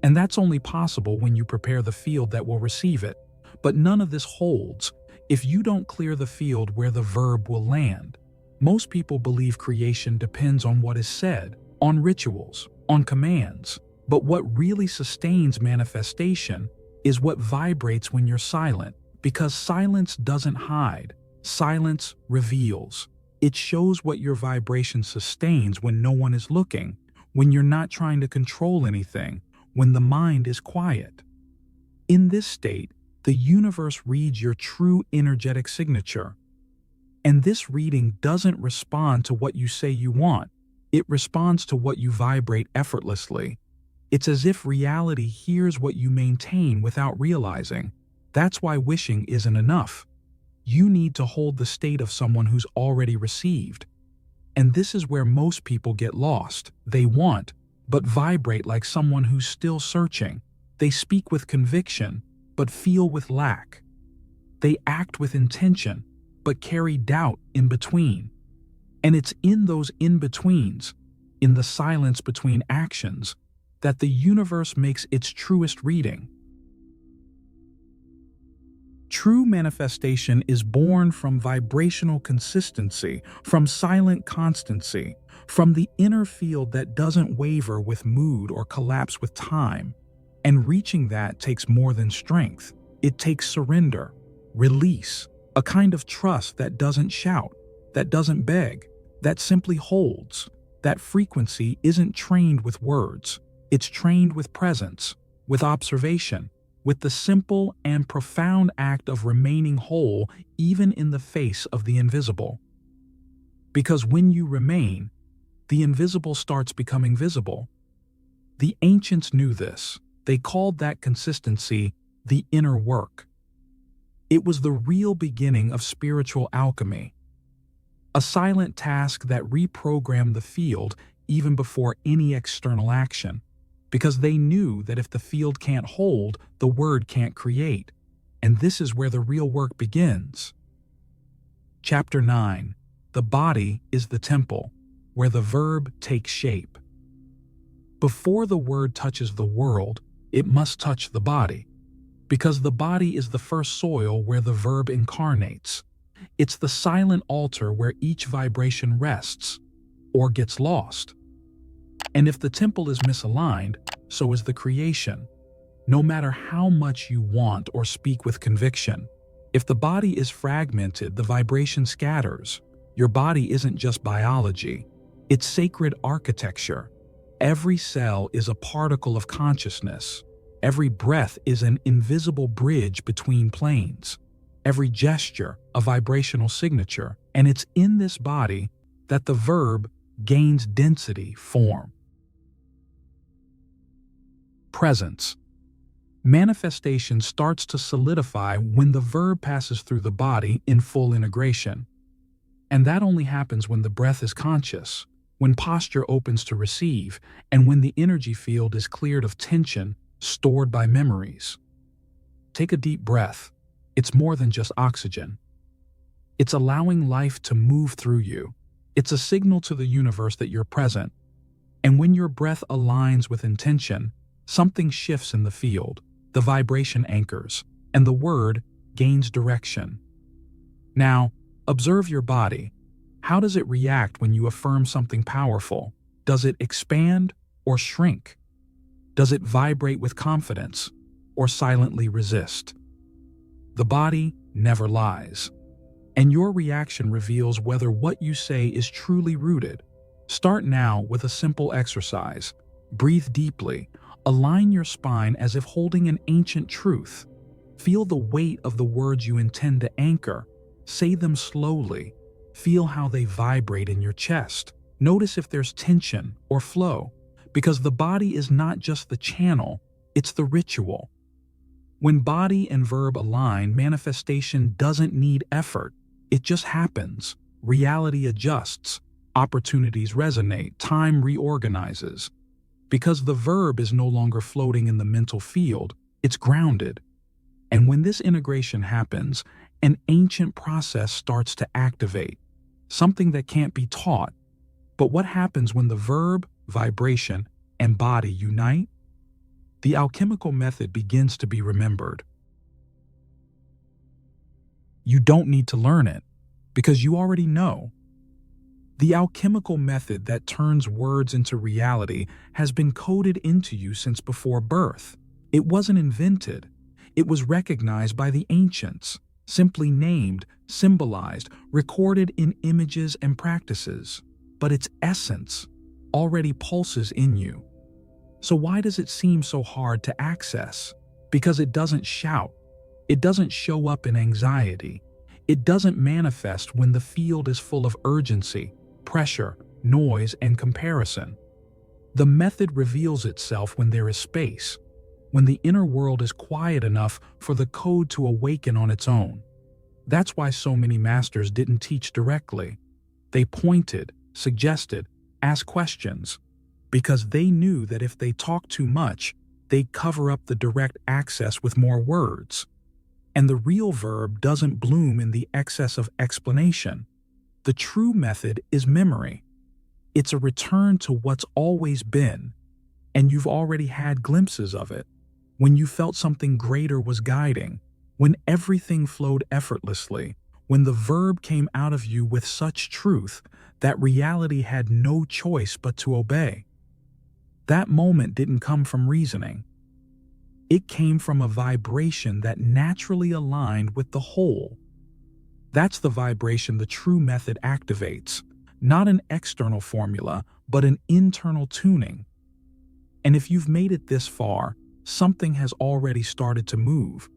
And that's only possible when you prepare the field that will receive it. But none of this holds if you don't clear the field where the verb will land. Most people believe creation depends on what is said, on rituals, on commands. But what really sustains manifestation is what vibrates when you're silent, because silence doesn't hide. Silence reveals. It shows what your vibration sustains when no one is looking, when you're not trying to control anything, when the mind is quiet. In this state, the universe reads your true energetic signature. And this reading doesn't respond to what you say you want. It responds to what you vibrate effortlessly. It's as if reality hears what you maintain without realizing. That's why wishing isn't enough. You need to hold the state of someone who's already received. And this is where most people get lost. They want, but vibrate like someone who's still searching. They speak with conviction, but feel with lack. They act with intention, but carry doubt in between. And it's in those in-betweens, in the silence between actions, that the universe makes its truest reading. True manifestation is born from vibrational consistency, from silent constancy, from the inner field that doesn't waver with mood or collapse with time. And reaching that takes more than strength. It takes surrender, release, a kind of trust that doesn't shout, that doesn't beg, that simply holds. That frequency isn't trained with words. It's trained with presence, with observation, with the simple and profound act of remaining whole even in the face of the invisible. Because when you remain, the invisible starts becoming visible. The ancients knew this. They called that consistency the inner work. It was the real beginning of spiritual alchemy, a silent task that reprogrammed the field even before any external action. Because they knew that if the field can't hold, the word can't create. And this is where the real work begins. Chapter 9. The body is the temple, where the verb takes shape. Before the word touches the world, it must touch the body. Because the body is the first soil where the verb incarnates. It's the silent altar where each vibration rests, or gets lost. And if the temple is misaligned, so is the creation. No matter how much you want or speak with conviction, if the body is fragmented, the vibration scatters. Your body isn't just biology, it's sacred architecture. Every cell is a particle of consciousness. Every breath is an invisible bridge between planes. Every gesture, a vibrational signature. And it's in this body that the verb gains density, form. Presence. Manifestation starts to solidify when the verb passes through the body in full integration. And that only happens when the breath is conscious, when posture opens to receive, and when the energy field is cleared of tension stored by memories. Take a deep breath. It's more than just oxygen. It's allowing life to move through you. It's a signal to the universe that you're present. And when your breath aligns with intention, something shifts in the field, the vibration anchors, and the word gains direction. Now, Observe your body. How does it react when you affirm something powerful? Does it expand or shrink? Does it vibrate with confidence or silently resist? The body never lies, and your reaction reveals whether what you say is truly rooted. Start now with a simple exercise. Breathe deeply. Align your spine as if holding an ancient truth. Feel the weight of the words you intend to anchor. Say them slowly. Feel how they vibrate in your chest. Notice if there's tension or flow, because the body is not just the channel, it's the ritual. When body and verb align, manifestation doesn't need effort. It just happens. Reality adjusts. Opportunities resonate. Time reorganizes. Because the verb is no longer floating in the mental field, it's grounded. And when this integration happens, an ancient process starts to activate, something that can't be taught. But what happens when the verb, vibration, and body unite? The alchemical method begins to be remembered. You don't need to learn it, because you already know. The alchemical method that turns words into reality has been coded into you since before birth. It wasn't invented. It was recognized by the ancients, simply named, symbolized, recorded in images and practices. But its essence already pulses in you. So why does it seem so hard to access? Because it doesn't shout. It doesn't show up in anxiety. It doesn't manifest when the field is full of urgency, pressure, noise, and comparison. The method reveals itself when there is space, when the inner world is quiet enough for the code to awaken on its own. That's why so many masters didn't teach directly. They pointed, suggested, asked questions, because they knew that if they talked too much, they'd cover up the direct access with more words. And the real verb doesn't bloom in the excess of explanation. The true method is memory. It's a return to what's always been, and you've already had glimpses of it, when you felt something greater was guiding, when everything flowed effortlessly, when the verb came out of you with such truth that reality had no choice but to obey. That moment didn't come from reasoning. It came from a vibration that naturally aligned with the whole. That's the vibration the true method activates, not an external formula, but an internal tuning. And if you've made it this far, something has already started to move.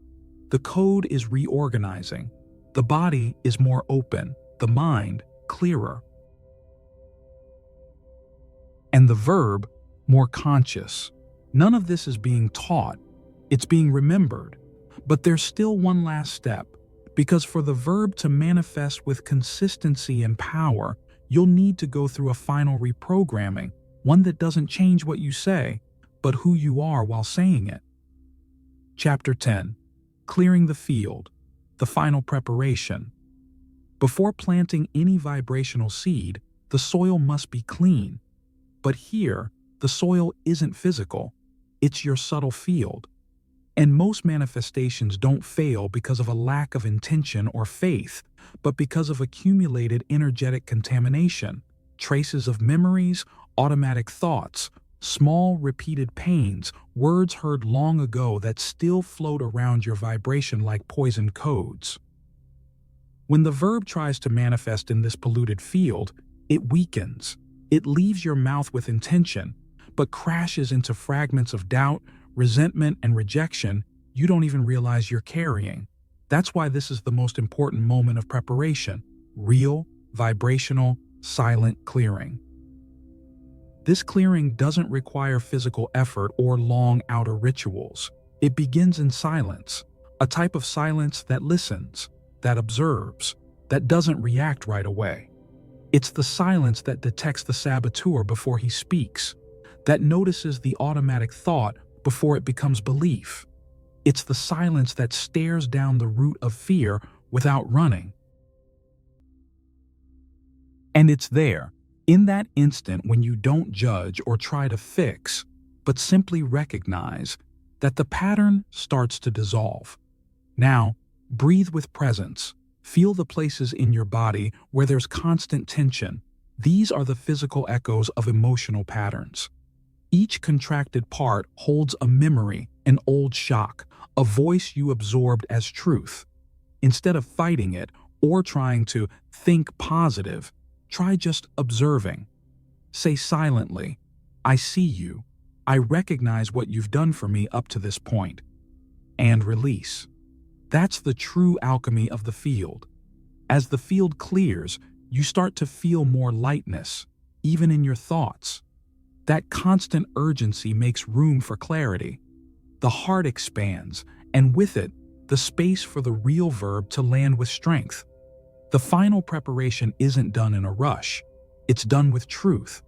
The code is reorganizing. The body is more open, the mind clearer. And the verb more conscious. None of this is being taught. It's being remembered. But there's still one last step, because for the verb to manifest with consistency and power, you'll need to go through a final reprogramming, one that doesn't change what you say, but who you are while saying it. Chapter 10. Clearing the field. The final preparation. Before planting any vibrational seed, the soil must be clean. But here, the soil isn't physical. It's your subtle field. And most manifestations don't fail because of a lack of intention or faith, but because of accumulated energetic contamination, traces of memories, automatic thoughts, small repeated pains, words heard long ago that still float around your vibration like poison codes. When the verb tries to manifest in this polluted field, it weakens. It leaves your mouth with intention, but crashes into fragments of doubt, resentment, and rejection you don't even realize you're carrying. That's why this is the most important moment of preparation: real, vibrational, silent clearing. This clearing doesn't require physical effort or long outer rituals. It begins in silence, a type of silence that listens, that observes, that doesn't react right away. It's the silence that detects the saboteur before he speaks, that notices the automatic thought before it becomes belief. It's the silence that stares down the root of fear without running. And it's there, in that instant when you don't judge or try to fix, but simply recognize, that the pattern starts to dissolve. Now, breathe with presence. Feel the places in your body where there's constant tension. These are the physical echoes of emotional patterns. Each contracted part holds a memory, an old shock, a voice you absorbed as truth. Instead of fighting it or trying to think positive, try just observing. Say silently, "I see you. I recognize what you've done for me up to this point." And release. That's the true alchemy of the field. As the field clears, you start to feel more lightness, even in your thoughts. That constant urgency makes room for clarity. The heart expands, and with it, the space for the real verb to land with strength. The final preparation isn't done in a rush. It's done with truth.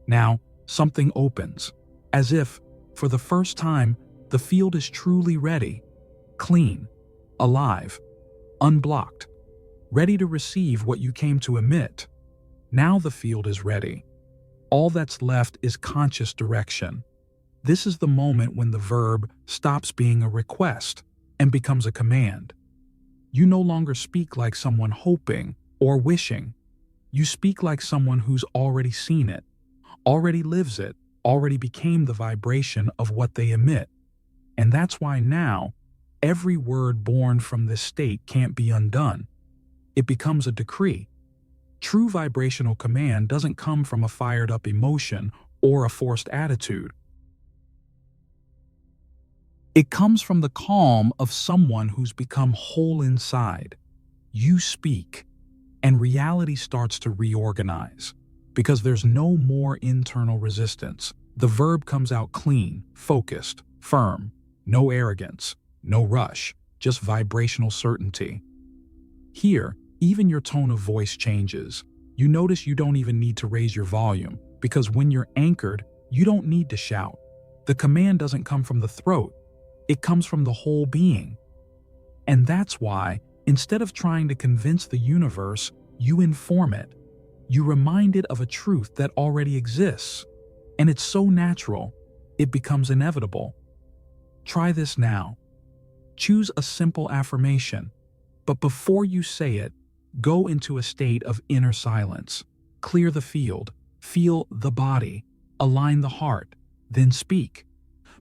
Now, something opens, as if, for the first time, the field is truly ready, clean, alive, unblocked, ready to receive what you came to emit. Now the field is ready. All that's left is conscious direction. This is the moment when the verb stops being a request and becomes a command. You no longer speak like someone hoping or wishing. You speak like someone who's already seen it, already lives it, already became the vibration of what they emit. And that's why now, every word born from this state can't be undone. It becomes a decree. True vibrational command doesn't come from a fired-up emotion or a forced attitude. It comes from the calm of someone who's become whole inside. You speak, and reality starts to reorganize, because there's no more internal resistance. The verb comes out clean, focused, firm, no arrogance, no rush, just vibrational certainty. Here, even your tone of voice changes. You notice you don't even need to raise your volume, because when you're anchored, you don't need to shout. The command doesn't come from the throat. It comes from the whole being. And that's why, instead of trying to convince the universe, you inform it. You remind it of a truth that already exists. And it's so natural, it becomes inevitable. Try this now. Choose a simple affirmation, but before you say it, go into a state of inner silence. Clear the field, feel the body, align the heart, then speak.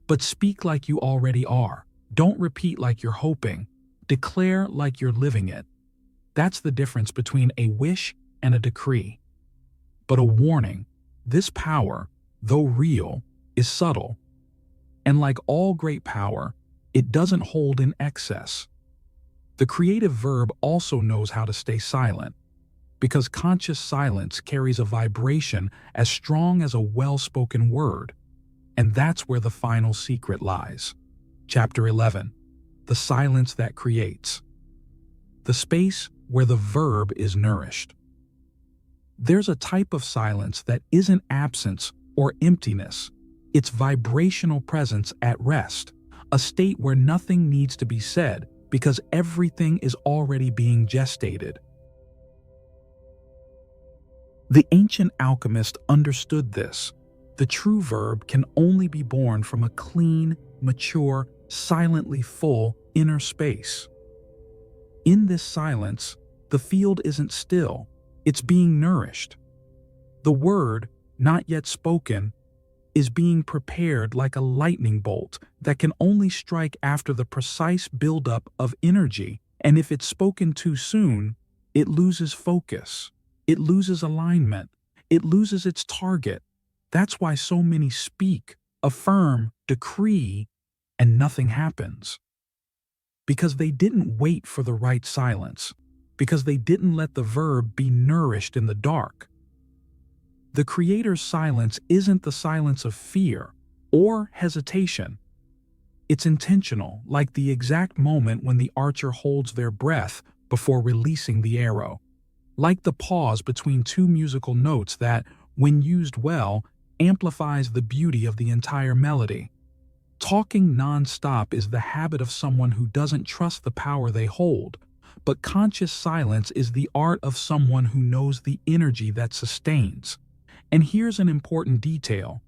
But speak like you already are. Don't repeat like you're hoping. Declare like you're living it. That's the difference between a wish and a decree. But a warning, this power, though real, is subtle. And like all great power, it doesn't hold in excess. The creative verb also knows how to stay silent, because conscious silence carries a vibration as strong as a well-spoken word. And that's where the final secret lies. Chapter 11. The silence that creates. The space where the verb is nourished. There's a type of silence that isn't absence or emptiness. It's vibrational presence at rest, a state where nothing needs to be said because everything is already being gestated. The ancient alchemist understood this. The true verb can only be born from a clean, mature, silently full inner space. In this silence, the field isn't still, it's being nourished. The word, not yet spoken, is being prepared like a lightning bolt that can only strike after the precise buildup of energy, and if it's spoken too soon, it loses focus, it loses alignment, it loses its target. That's why so many speak, affirm, decree, and nothing happens. Because they didn't wait for the right silence, because they didn't let the verb be nourished in the dark. The Creator's silence isn't the silence of fear or hesitation. It's intentional, like the exact moment when the archer holds their breath before releasing the arrow. Like the pause between two musical notes that, when used well, amplifies the beauty of the entire melody. Talking non-stop is the habit of someone who doesn't trust the power they hold, but conscious silence is the art of someone who knows the energy that sustains. And here's an important detail.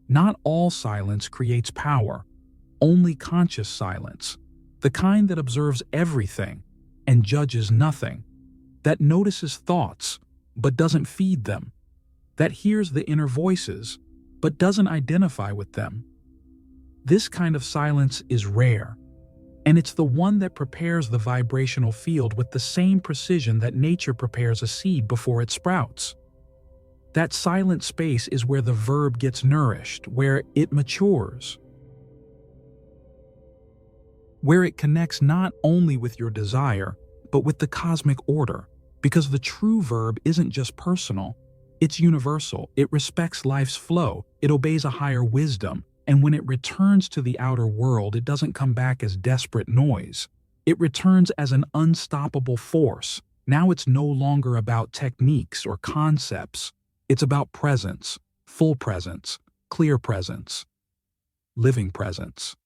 Not all silence creates power, only conscious silence, the kind that observes everything and judges nothing, that notices thoughts but doesn't feed them, that hears the inner voices but doesn't identify with them. This kind of silence is rare, and it's the one that prepares the vibrational field with the same precision that nature prepares a seed before it sprouts. That silent space is where the verb gets nourished, where it matures, where it connects not only with your desire, but with the cosmic order, because the true verb isn't just personal, it's universal. It respects life's flow, it obeys a higher wisdom, and when it returns to the outer world, it doesn't come back as desperate noise. It returns as an unstoppable force. Now it's no longer about techniques or concepts. It's about presence, full presence, clear presence, living presence.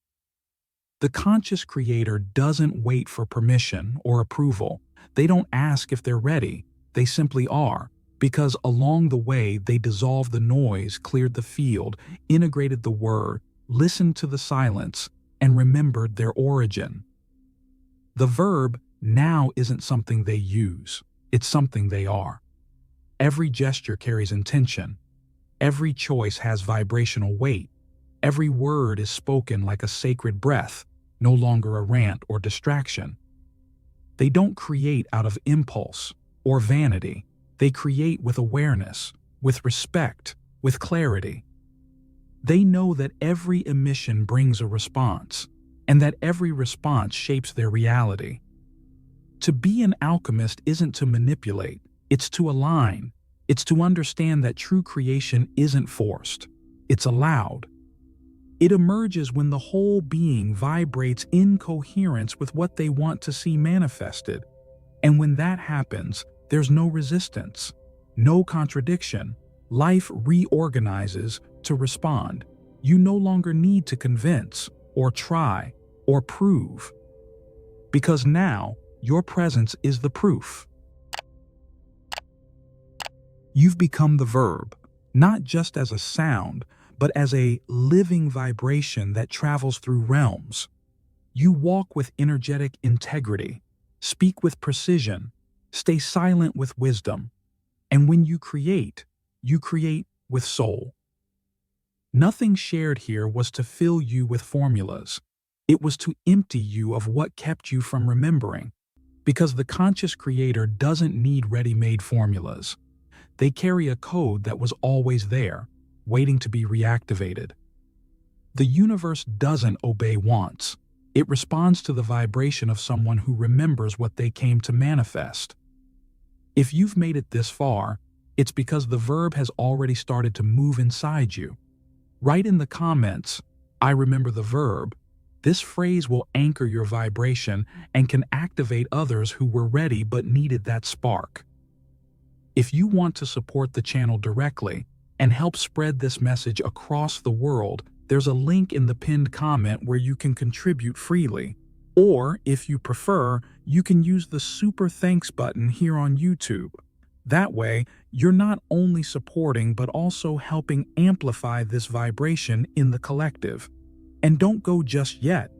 The conscious creator doesn't wait for permission or approval. They don't ask if they're ready. They simply are, because along the way they dissolved the noise, cleared the field, integrated the word, listened to the silence, and remembered their origin. The verb now isn't something they use. It's something they are. Every gesture carries intention. Every choice has vibrational weight. Every word is spoken like a sacred breath, no longer a rant or distraction. They don't create out of impulse or vanity. They create with awareness, with respect, with clarity. They know that every emission brings a response, and that every response shapes their reality. To be an alchemist isn't to manipulate, it's to align. It's to understand that true creation isn't forced, it's allowed. It emerges when the whole being vibrates in coherence with what they want to see manifested. And when that happens, there's no resistance, no contradiction. Life reorganizes to respond. You no longer need to convince, or try, or prove. Because now, your presence is the proof. You've become the verb, not just as a sound, but as a living vibration that travels through realms. You walk with energetic integrity, speak with precision, stay silent with wisdom, and when you create with soul. Nothing shared here was to fill you with formulas. It was to empty you of what kept you from remembering, because the conscious creator doesn't need ready-made formulas. They carry a code that was always there, waiting to be reactivated. The universe doesn't obey wants. It responds to the vibration of someone who remembers what they came to manifest. If you've made it this far, it's because the verb has already started to move inside you. Write in the comments, "I remember the verb." This phrase will anchor your vibration and can activate others who were ready but needed that spark. If you want to support the channel directly and help spread this message across the world, there's a link in the pinned comment where you can contribute freely. Or, if you prefer, you can use the super thanks button here on YouTube. That way, you're not only supporting but also helping amplify this vibration in the collective. And don't go just yet.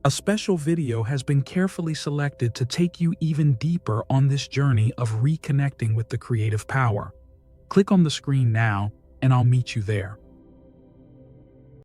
A special video has been carefully selected to take you even deeper on this journey of reconnecting with the creative power. Click on the screen now, and I'll meet you there.